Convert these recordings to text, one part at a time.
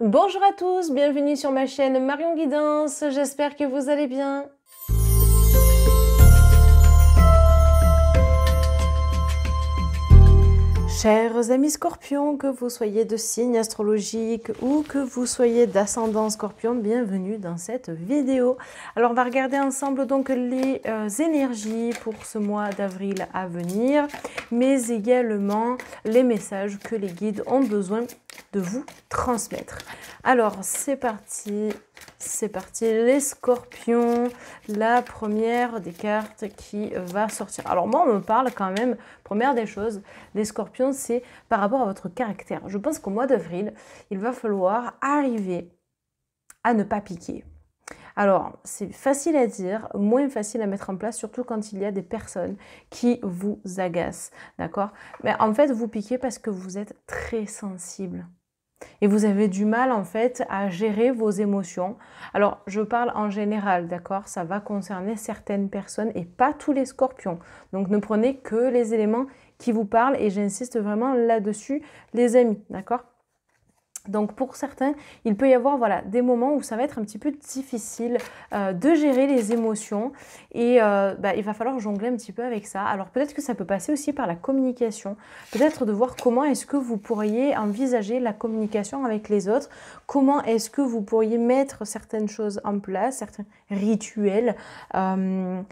Bonjour à tous, bienvenue sur ma chaîne Marion Guidance, j'espère que vous allez bien. Chers amis scorpions, que vous soyez de signe astrologique ou que vous soyez d'ascendant scorpion, bienvenue dans cette vidéo. Alors on va regarder ensemble donc les énergies pour ce mois d'avril à venir, mais également les messages que les guides ont besoin de vous transmettre. Alors c'est parti les scorpions, la première des cartes qui va sortir. Alors moi on me parle quand même, première des choses, des scorpions, c'est par rapport à votre caractère. Je pense qu'au mois d'avril, il va falloir arriver à ne pas piquer. Alors, c'est facile à dire, moins facile à mettre en place, surtout quand il y a des personnes qui vous agacent, d'accord? Mais en fait, vous piquez parce que vous êtes très sensible. Et vous avez du mal en fait à gérer vos émotions. Alors je parle en général, d'accord? Ça va concerner certaines personnes et pas tous les scorpions. Donc ne prenez que les éléments qui vous parlent et j'insiste vraiment là-dessus, les amis, d'accord? Donc pour certains, il peut y avoir voilà, des moments où ça va être un petit peu difficile de gérer les émotions et il va falloir jongler un petit peu avec ça. Alors peut-être que ça peut passer aussi par la communication, peut-être de voir comment est-ce que vous pourriez envisager la communication avec les autres, comment est-ce que vous pourriez mettre certaines choses en place, certains rituels en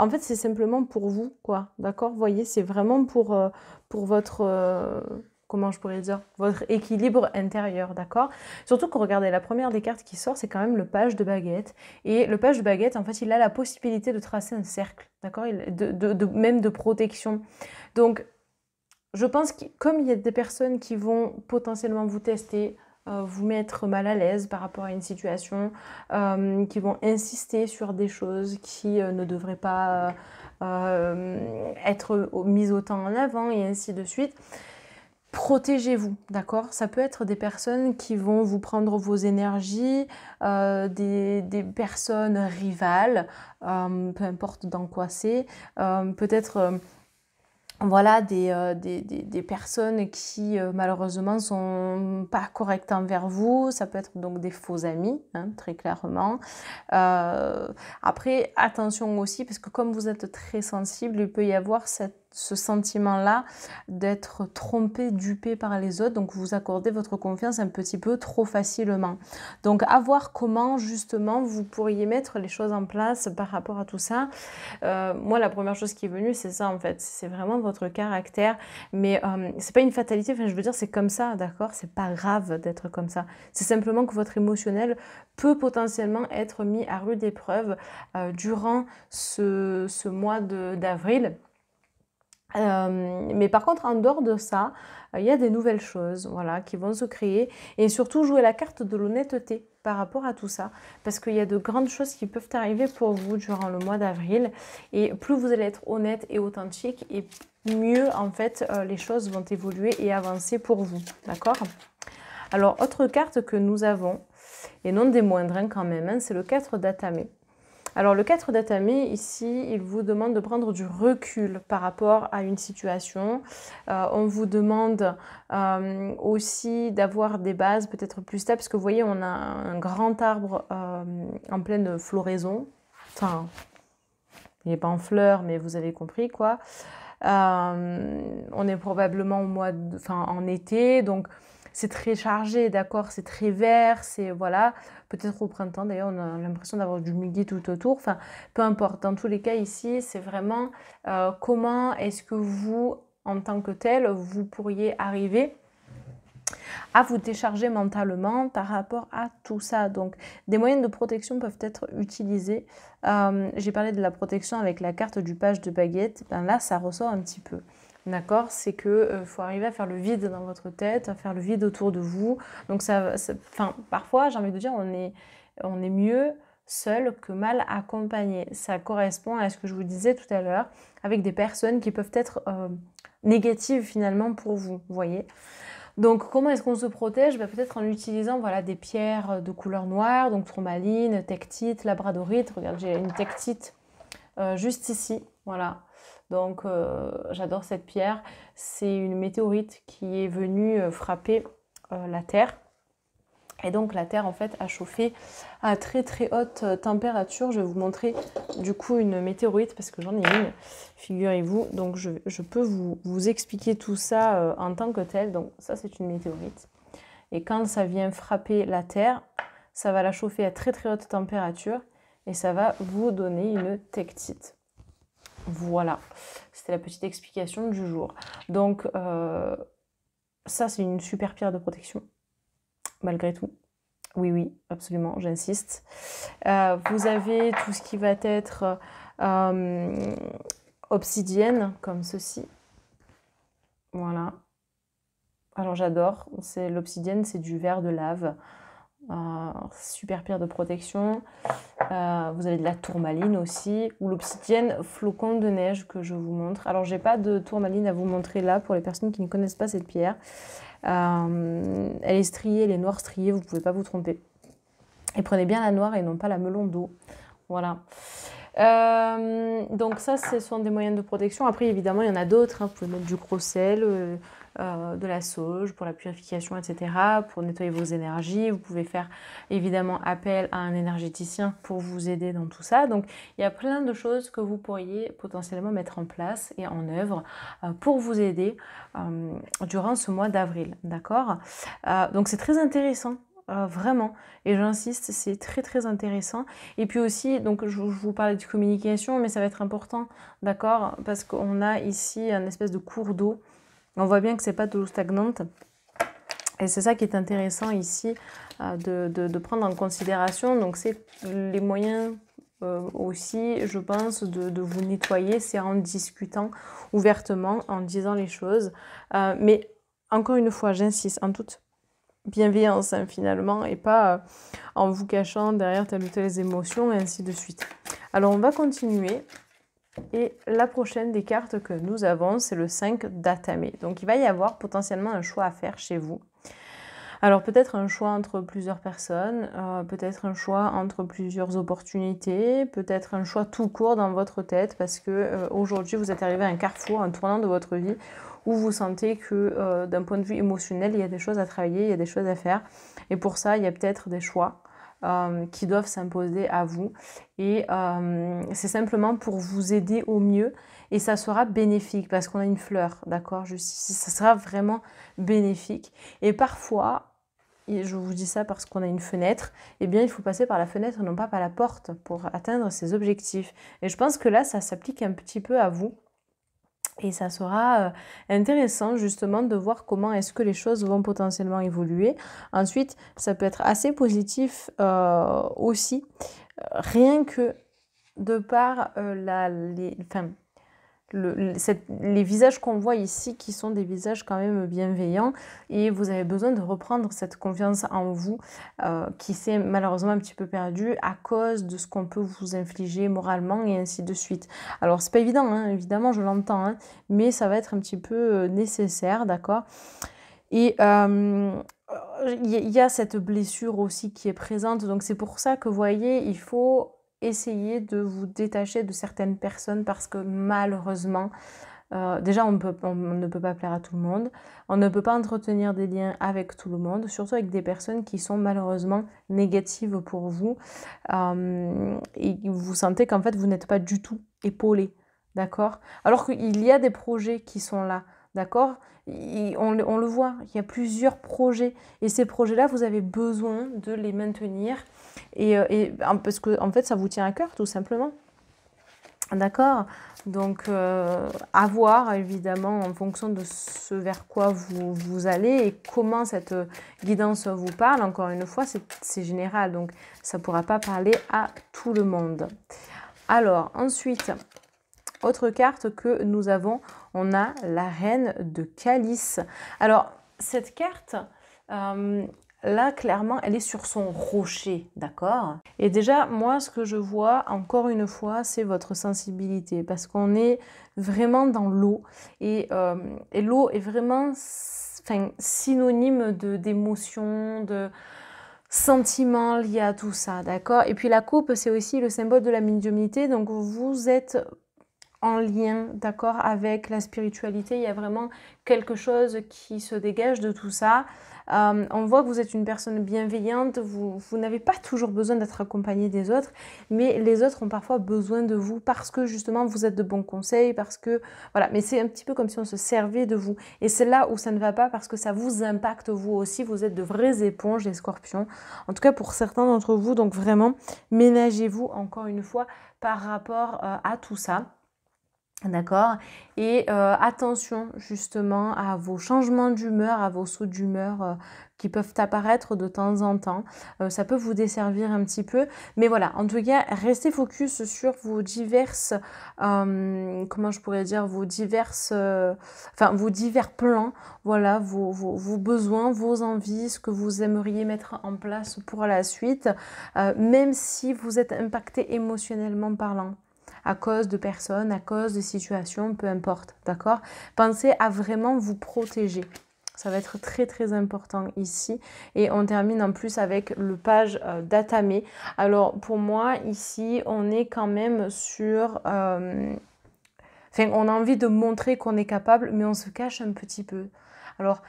fait c'est simplement pour vous, quoi, d'accord? Vous voyez, c'est vraiment pour votre... comment je pourrais dire, votre équilibre intérieur, d'accord? Surtout que regardez, la première des cartes qui sort, c'est quand même le page de baguette. Et le page de baguette, en fait, il a la possibilité de tracer un cercle, d'accord? Même de protection. Donc, je pense que comme il y a des personnes qui vont potentiellement vous tester, vous mettre mal à l'aise par rapport à une situation, qui vont insister sur des choses qui ne devraient pas être mises autant en avant et ainsi de suite. Protégez-vous, d'accord? Ça peut être des personnes qui vont vous prendre vos énergies, des personnes rivales, peu importe dans quoi c'est, peut-être voilà, des personnes qui malheureusement sont pas correctes envers vous. Ça peut être donc des faux amis, hein, très clairement. Après, attention aussi, parce que comme vous êtes très sensible, il peut y avoir ce sentiment-là d'être trompé, dupé par les autres, donc vous accordez votre confiance un petit peu trop facilement. Donc à voir comment justement vous pourriez mettre les choses en place par rapport à tout ça. Moi la première chose qui est venue c'est ça en fait, c'est vraiment votre caractère, mais c'est pas une fatalité, enfin je veux dire c'est comme ça, d'accord? C'est pas grave d'être comme ça, c'est simplement que votre émotionnel peut potentiellement être mis à rude épreuve durant ce mois d'avril. Mais par contre, en dehors de ça, il y a des nouvelles choses voilà, qui vont se créer et surtout jouer la carte de l'honnêteté par rapport à tout ça parce qu'il y a de grandes choses qui peuvent arriver pour vous durant le mois d'avril et plus vous allez être honnête et authentique et mieux en fait les choses vont évoluer et avancer pour vous, d'accord? Alors, autre carte que nous avons, et non des moindres hein, quand même, hein, c'est le 4 d'Atamé. Alors le 4 d'Atamé, ici, il vous demande de prendre du recul par rapport à une situation. On vous demande aussi d'avoir des bases peut-être plus stables, parce que vous voyez, on a un grand arbre en pleine floraison. Enfin, il n'est pas en fleurs, mais vous avez compris quoi. On est probablement en été, donc c'est très chargé, d'accord, c'est très vert, c'est voilà, peut-être au printemps d'ailleurs on a l'impression d'avoir du muguet tout autour, enfin peu importe, dans tous les cas ici c'est vraiment comment est-ce que vous en tant que tel vous pourriez arriver à vous décharger mentalement par rapport à tout ça. Donc des moyens de protection peuvent être utilisés. J'ai parlé de la protection avec la carte du page de baguette, ben là ça ressort un petit peu. D'accord, c'est que faut arriver à faire le vide dans votre tête, à faire le vide autour de vous. Donc parfois, j'ai envie de dire, on est mieux seul que mal accompagné. Ça correspond à ce que je vous disais tout à l'heure, avec des personnes qui peuvent être négatives finalement pour vous, vous voyez. Donc comment est-ce qu'on se protège? Peut-être en utilisant voilà, des pierres de couleur noire, donc tourmaline, tektite, labradorite. Regarde, j'ai une tektite juste ici, voilà. Donc j'adore cette pierre. C'est une météorite qui est venue frapper la Terre. Et donc la Terre en fait a chauffé à très très haute température. Je vais vous montrer du coup une météorite parce que j'en ai une, figurez-vous. Donc je peux vous expliquer tout ça en tant que tel. Donc ça c'est une météorite. Et quand ça vient frapper la Terre, ça va la chauffer à très très haute température et ça va vous donner une tektite. Voilà, c'était la petite explication du jour. Donc ça c'est une super pierre de protection. Malgré tout. Oui, oui, absolument, j'insiste. Vous avez tout ce qui va être obsidienne, comme ceci. Voilà. Alors j'adore. L'obsidienne, c'est du verre de lave. Super pierre de protection. Vous avez de la tourmaline aussi, ou l'obsidienne flocon de neige que je vous montre. Alors j'ai pas de tourmaline à vous montrer là pour les personnes qui ne connaissent pas cette pierre. Elle est striée, elle est noire striée, vous ne pouvez pas vous tromper. Et prenez bien la noire et non pas la melon d'eau. Voilà. Donc ça, ce sont des moyens de protection. Après, évidemment, il y en a d'autres. Vous pouvez mettre du gros sel, de la sauge pour la purification, etc. Pour nettoyer vos énergies. Vous pouvez faire évidemment appel à un énergéticien pour vous aider dans tout ça. Donc, il y a plein de choses que vous pourriez potentiellement mettre en place et en œuvre pour vous aider durant ce mois d'avril. D'accord? Donc, c'est très intéressant. Vraiment, et j'insiste, c'est très très intéressant. Et puis aussi, donc je vous parlais de communication, mais ça va être important, d'accord, parce qu'on a ici un espèce de cours d'eau. On voit bien que c'est pas de l'eau stagnante, et c'est ça qui est intéressant ici de prendre en considération. Donc c'est les moyens aussi, je pense, de vous nettoyer, c'est en discutant ouvertement, en disant les choses. Mais encore une fois, j'insiste, en toute bienveillance finalement, et pas en vous cachant derrière telle ou telle émotion et ainsi de suite. Alors on va continuer, et la prochaine des cartes que nous avons, c'est le 5 d'Atame. Donc il va y avoir potentiellement un choix à faire chez vous. Alors peut-être un choix entre plusieurs personnes, peut-être un choix entre plusieurs opportunités, peut-être un choix tout court dans votre tête, parce que aujourd'hui vous êtes arrivé à un carrefour, un tournant de votre vie, où vous sentez que d'un point de vue émotionnel, il y a des choses à travailler, il y a des choses à faire. Et pour ça, il y a peut-être des choix qui doivent s'imposer à vous. Et c'est simplement pour vous aider au mieux. Et ça sera bénéfique parce qu'on a une fleur, d'accord? Juste ici, ça sera vraiment bénéfique. Et parfois, et je vous dis ça parce qu'on a une fenêtre, eh bien il faut passer par la fenêtre, non pas par la porte, pour atteindre ses objectifs. Et je pense que là, ça s'applique un petit peu à vous. Et ça sera intéressant justement de voir comment est-ce que les choses vont potentiellement évoluer. Ensuite, ça peut être assez positif aussi, rien que de par les visages qu'on voit ici, qui sont des visages quand même bienveillants, et vous avez besoin de reprendre cette confiance en vous qui s'est malheureusement un petit peu perdue à cause de ce qu'on peut vous infliger moralement et ainsi de suite. Alors c'est pas évident, hein, évidemment je l'entends, hein, mais ça va être un petit peu nécessaire, d'accord? Et il y a cette blessure aussi qui est présente, donc c'est pour ça que vous voyez, il faut essayer de vous détacher de certaines personnes parce que malheureusement, déjà on ne peut pas plaire à tout le monde, on ne peut pas entretenir des liens avec tout le monde, surtout avec des personnes qui sont malheureusement négatives pour vous et vous sentez qu'en fait vous n'êtes pas du tout épaulé, d'accord? Alors qu'il y a des projets qui sont là, d'accord? On le voit, il y a plusieurs projets et ces projets-là, vous avez besoin de les maintenir parce que en fait, ça vous tient à cœur tout simplement. D'accord? Donc, à voir évidemment en fonction de ce vers quoi vous allez et comment cette guidance vous parle. Encore une fois, c'est général, donc ça ne pourra pas parler à tout le monde. Alors, ensuite, autre carte que nous avons, on a la reine de calice. Alors, cette carte, là, clairement, elle est sur son rocher, d'accord? Et déjà, moi, ce que je vois, encore une fois, c'est votre sensibilité, parce qu'on est vraiment dans l'eau, et l'eau est vraiment synonyme d'émotion, de sentiments liés à tout ça, d'accord? Et puis la coupe, c'est aussi le symbole de la médiumnité, donc vous êtes en lien, d'accord, avec la spiritualité. Il y a vraiment quelque chose qui se dégage de tout ça. On voit que vous êtes une personne bienveillante, vous n'avez pas toujours besoin d'être accompagné des autres, mais les autres ont parfois besoin de vous parce que justement vous êtes de bons conseils, parce que voilà, mais c'est un petit peu comme si on se servait de vous. Et c'est là où ça ne va pas parce que ça vous impacte vous aussi, vous êtes de vraies éponges les scorpions, en tout cas pour certains d'entre vous, donc vraiment ménagez-vous encore une fois par rapport à tout ça. D'accord. Et attention justement à vos changements d'humeur, à vos sauts d'humeur qui peuvent apparaître de temps en temps. Ça peut vous desservir un petit peu. Mais voilà, en tout cas, restez focus sur vos diverses, comment je pourrais dire, vos diverses, vos divers plans. Voilà, vos besoins, vos envies, ce que vous aimeriez mettre en place pour la suite, même si vous êtes impacté émotionnellement parlant, à cause de personnes, à cause de situations, peu importe, d'accord? Pensez à vraiment vous protéger. Ça va être très très important ici. Et on termine en plus avec le page d'Atame. Alors pour moi, ici, on est quand même sur... on a envie de montrer qu'on est capable, mais on se cache un petit peu. Alors...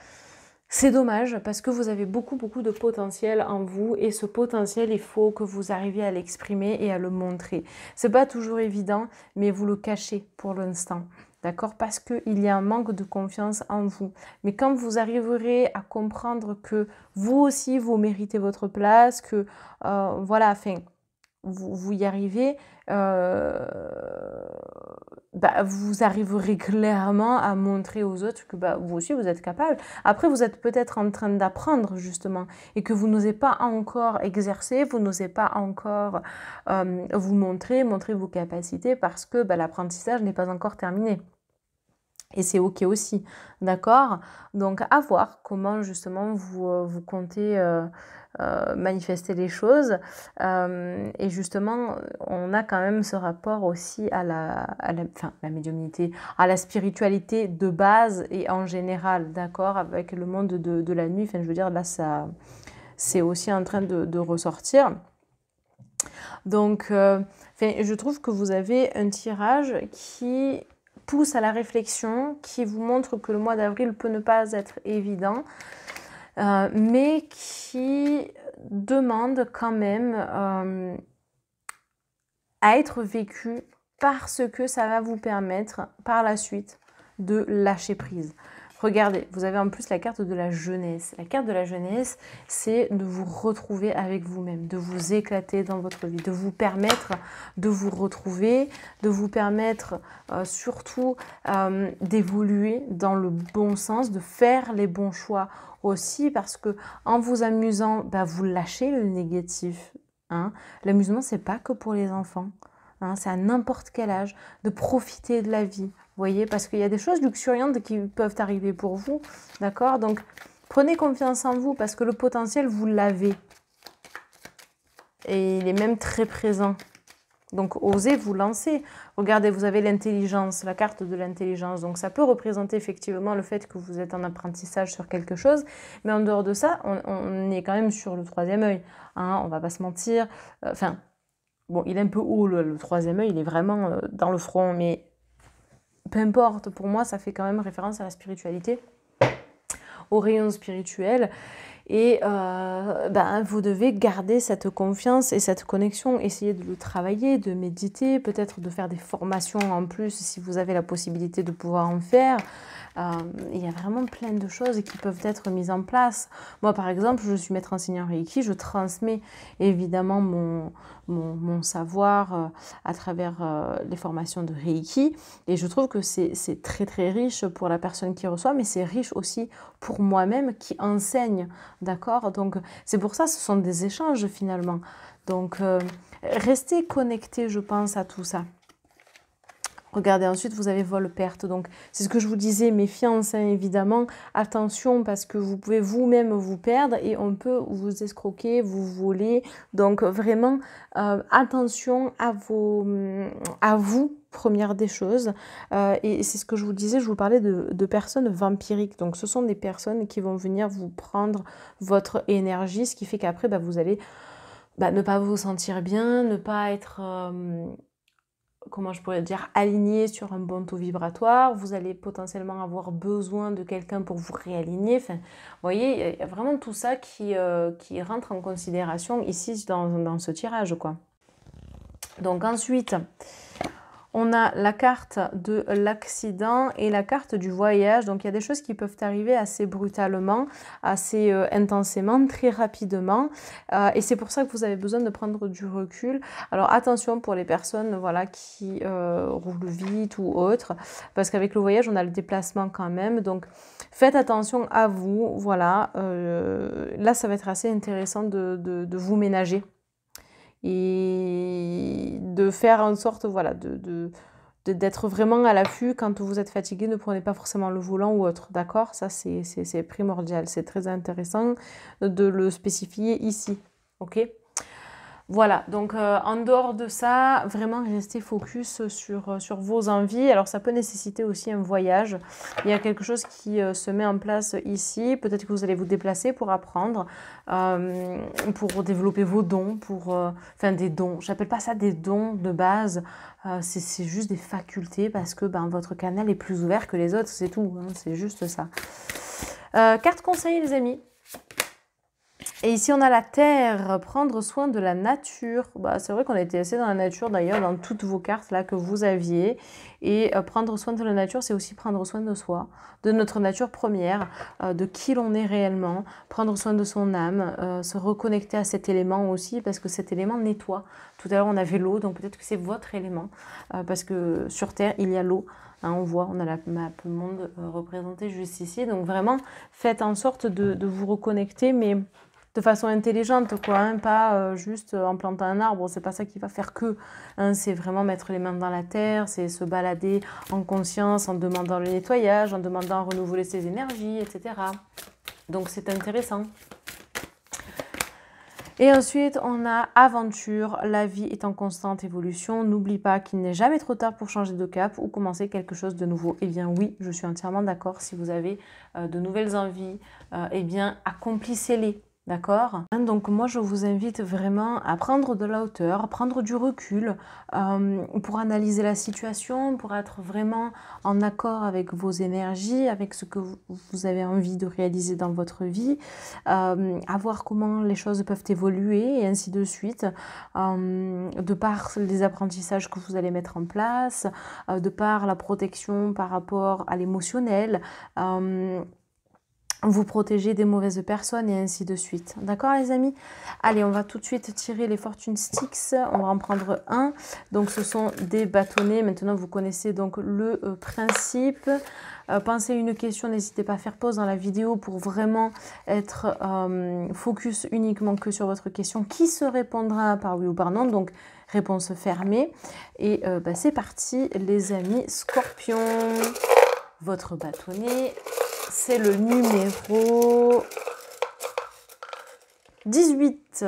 c'est dommage parce que vous avez beaucoup de potentiel en vous et ce potentiel, il faut que vous arriviez à l'exprimer et à le montrer. C'est pas toujours évident, mais vous le cachez pour l'instant. D'accord? Parce qu'il y a un manque de confiance en vous. Mais quand vous arriverez à comprendre que vous aussi, vous méritez votre place, que voilà, vous y arrivez, vous arriverez clairement à montrer aux autres que vous aussi vous êtes capable. Après, vous êtes peut-être en train d'apprendre justement et que vous n'osez pas encore exercer, vous n'osez pas encore vous montrer vos capacités parce que l'apprentissage n'est pas encore terminé. Et c'est ok aussi, d'accord? Donc à voir comment justement vous comptez manifester les choses. Et justement, on a quand même ce rapport aussi à la médiumnité, à la spiritualité de base et en général, d'accord? Avec le monde de la nuit, je veux dire, là, ça, c'est aussi en train de ressortir. Donc, je trouve que vous avez un tirage qui pousse à la réflexion, qui vous montre que le mois d'avril peut ne pas être évident, mais qui demande quand même à être vécu parce que ça va vous permettre par la suite de lâcher prise. Regardez, vous avez en plus la carte de la jeunesse. La carte de la jeunesse, c'est de vous retrouver avec vous-même, de vous éclater dans votre vie, de vous permettre de vous retrouver, de vous permettre surtout d'évoluer dans le bon sens, de faire les bons choix aussi, parce que en vous amusant, vous lâchez le négatif. Hein. L'amusement, c'est pas que pour les enfants. Hein, c'est à n'importe quel âge de profiter de la vie. Vous voyez, parce qu'il y a des choses luxuriantes qui peuvent arriver pour vous, d'accord? Donc, prenez confiance en vous parce que le potentiel, vous l'avez. Et il est même très présent. Donc, osez vous lancer. Regardez, vous avez l'intelligence, la carte de l'intelligence. Donc, ça peut représenter effectivement le fait que vous êtes en apprentissage sur quelque chose. Mais en dehors de ça, on est quand même sur le troisième œil. Hein, on ne va pas se mentir. Bon, il est un peu haut, le troisième œil. Il est vraiment dans le front, mais... peu importe, pour moi, ça fait quand même référence à la spiritualité, au rayon spirituel. Et vous devez garder cette confiance et cette connexion, essayer de le travailler, de méditer, peut-être de faire des formations en plus si vous avez la possibilité de pouvoir en faire. Il y a vraiment plein de choses qui peuvent être mises en place. Moi, par exemple, je suis maître enseignant Reiki, je transmets évidemment mon savoir à travers les formations de Reiki. Et je trouve que c'est très très riche pour la personne qui reçoit, mais c'est riche aussi pour moi-même qui enseigne. D'accord? Donc, c'est pour ça, ce sont des échanges finalement. Donc, restez connectés, je pense, à tout ça. Regardez, ensuite, vous avez vol-perte. Donc, c'est ce que je vous disais, méfiance, hein, évidemment. Attention, parce que vous pouvez vous-même vous perdre et on peut vous escroquer, vous voler. Donc, vraiment, attention à vous, première des choses. Et c'est ce que je vous disais, je vous parlais de personnes vampiriques. Donc, ce sont des personnes qui vont venir vous prendre votre énergie, ce qui fait qu'après, vous allez ne pas vous sentir bien, ne pas être... comment je pourrais dire, aligné sur un bon taux vibratoire. Vous allez potentiellement avoir besoin de quelqu'un pour vous réaligner. Enfin, vous voyez, il y a vraiment tout ça qui rentre en considération ici dans ce tirage, quoi. Donc ensuite, on a la carte de l'accident et la carte du voyage. Donc, il y a des choses qui peuvent arriver assez brutalement, assez intensément, très rapidement. Et c'est pour ça que vous avez besoin de prendre du recul. Alors, attention pour les personnes voilà, qui roulent vite ou autres, parce qu'avec le voyage, on a le déplacement quand même. Donc, faites attention à vous. Voilà. Là, ça va être assez intéressant de vous ménager. Et de faire en sorte voilà, d'être vraiment à l'affût. Quand vous êtes fatigué, ne prenez pas forcément le volant ou autre, d'accord? Ça, c'est primordial, c'est très intéressant de le spécifier ici, ok? Voilà, donc en dehors de ça, vraiment restez focus sur vos envies. Alors ça peut nécessiter aussi un voyage. Il y a quelque chose qui se met en place ici. Peut-être que vous allez vous déplacer pour apprendre, pour développer vos dons, enfin des dons. J'appelle pas ça des dons de base, c'est juste des facultés parce que votre canal est plus ouvert que les autres, c'est tout, hein, c'est juste ça. Carte conseil les amis. Et ici, on a la terre, prendre soin de la nature. C'est vrai qu'on a été assez dans la nature, d'ailleurs, dans toutes vos cartes là que vous aviez. Et prendre soin de la nature, c'est aussi prendre soin de soi, de notre nature première, de qui l'on est réellement, prendre soin de son âme, se reconnecter à cet élément aussi, parce que cet élément nettoie. Tout à l'heure, on avait l'eau, donc peut-être que c'est votre élément, parce que sur Terre, il y a l'eau. Hein, on voit, on a la map monde représentée juste ici. Donc vraiment, faites en sorte de vous reconnecter, mais de façon intelligente, quoi, hein, pas juste en plantant un arbre, c'est pas ça qui va faire que, hein, c'est vraiment mettre les mains dans la terre, c'est se balader en conscience, en demandant le nettoyage, en demandant à renouveler ses énergies, etc. Donc c'est intéressant. Et ensuite, on a aventure, la vie est en constante évolution, n'oublie pas qu'il n'est jamais trop tard pour changer de cap ou commencer quelque chose de nouveau. Eh bien oui, je suis entièrement d'accord, si vous avez de nouvelles envies, eh bien accomplissez-les. D'accord? Donc moi, je vous invite vraiment à prendre de la hauteur, à prendre du recul pour analyser la situation, pour être vraiment en accord avec vos énergies, avec ce que vous avez envie de réaliser dans votre vie, à voir comment les choses peuvent évoluer et ainsi de suite, de par les apprentissages que vous allez mettre en place, de par la protection par rapport à l'émotionnel, vous protéger des mauvaises personnes et ainsi de suite. D'accord les amis? Allez, on va tout de suite tirer les Fortune Sticks. On va en prendre un. Donc ce sont des bâtonnets. Maintenant vous connaissez donc le principe. Pensez à une question, n'hésitez pas à faire pause dans la vidéo pour vraiment être focus uniquement que sur votre question. Qui se répondra par oui ou par non? Donc réponse fermée. Et c'est parti les amis Scorpion. Votre bâtonnet. C'est le numéro 18.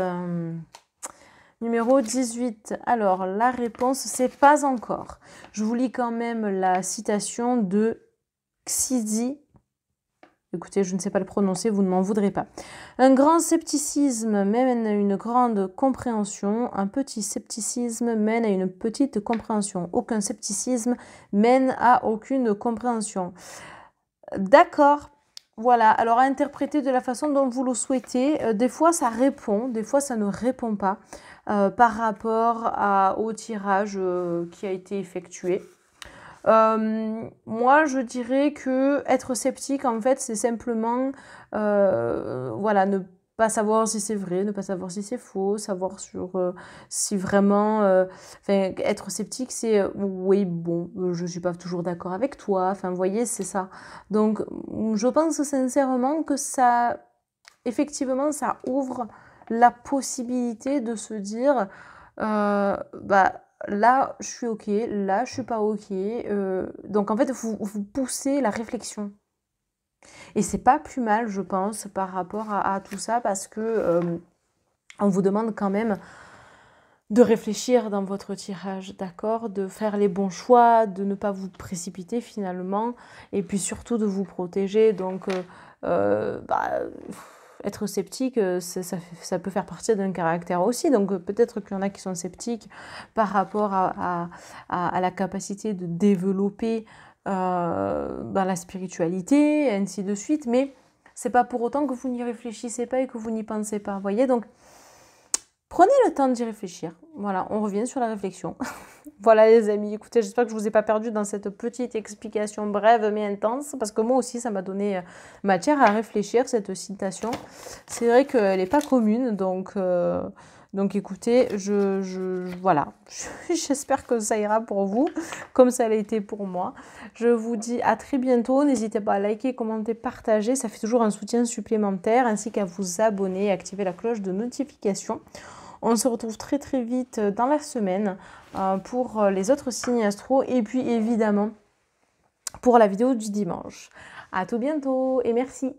Numéro 18. Alors, la réponse, c'est pas encore. Je vous lis quand même la citation de Xidi. Écoutez, je ne sais pas le prononcer, vous ne m'en voudrez pas. Un grand scepticisme mène à une grande compréhension. Un petit scepticisme mène à une petite compréhension. Aucun scepticisme mène à aucune compréhension. D'accord, voilà, alors à interpréter de la façon dont vous le souhaitez. Des fois ça répond, des fois ça ne répond pas par rapport au tirage qui a été effectué. Moi je dirais que être sceptique en fait c'est simplement voilà, ne pas savoir si c'est vrai, ne pas savoir si c'est faux, savoir sur si vraiment être sceptique c'est oui bon je suis pas toujours d'accord avec toi, enfin vous voyez c'est ça. Donc je pense sincèrement que ça effectivement ça ouvre la possibilité de se dire là je suis ok, là je suis pas ok, donc en fait vous poussez la réflexion. Et c'est pas plus mal, je pense, par rapport à tout ça, parce que on vous demande quand même de réfléchir dans votre tirage, d'accord? De faire les bons choix, de ne pas vous précipiter finalement, et puis surtout de vous protéger. Donc, être sceptique, ça peut faire partie d'un caractère aussi. Donc peut-être qu'il y en a qui sont sceptiques par rapport à la capacité de développer la spiritualité, et ainsi de suite. Mais c'est pas pour autant que vous n'y réfléchissez pas et que vous n'y pensez pas. Vous voyez, donc prenez le temps d'y réfléchir. Voilà, on revient sur la réflexion. Voilà les amis, écoutez, j'espère que je ne vous ai pas perdu dans cette petite explication brève mais intense, parce que moi aussi ça m'a donné matière à réfléchir, cette citation. C'est vrai qu'elle n'est pas commune, donc écoutez, voilà, j'espère que ça ira pour vous, comme ça l'a été pour moi. Je vous dis à très bientôt, n'hésitez pas à liker, commenter, partager, ça fait toujours un soutien supplémentaire, ainsi qu'à vous abonner et activer la cloche de notification. On se retrouve très très vite dans la semaine pour les autres signes astro et puis évidemment pour la vidéo du dimanche. À tout bientôt et merci.